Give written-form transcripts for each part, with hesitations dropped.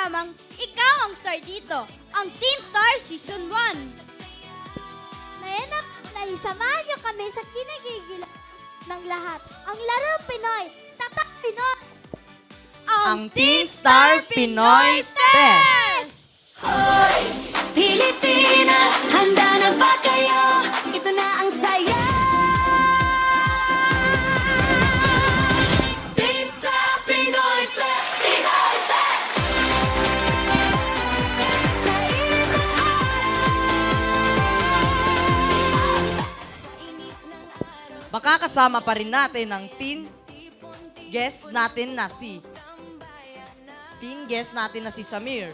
programang Ikaw ang Star dito, ang Teen Star Season 1. Ngayon na samahan niyo kami sa kinagigil ng lahat. Ang laro Pinoy, tatak Pinoy! Ang Teen Star Pinoy Fest! Pilipinas, handa na ba kayo? Ito na ang saya. Teen Star Pinoy Fest, Pinoy Fest. Sa init ng araw. Makakasama pa rin natin ang teen guest natin na si Samir,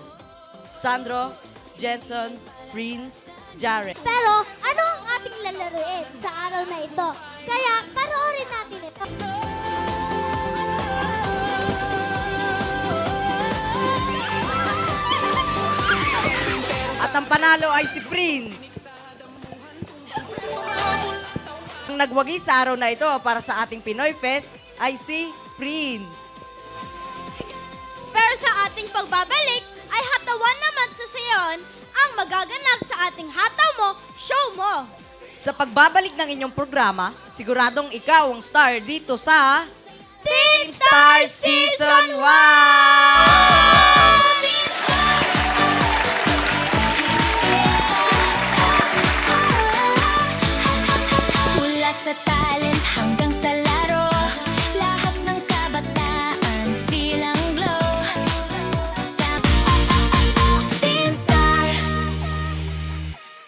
Sandro, Jensen, Prince, Jared. Pero ano ang ating lalaruin sa araw na ito? Kaya panoorin natin ito. At ang panalo ay si Prince. Ang nagwagi sa araw na ito para sa ating Pinoy Fest ay si Prince. Pero sa ating pagbabalik ay hatawan naman sa sayon ang magaganap sa ating Hataw Mo, Show Mo. Sa pagbabalik ng inyong programa, siguradong ikaw ang star dito sa Teen Star Season 1! Mula sa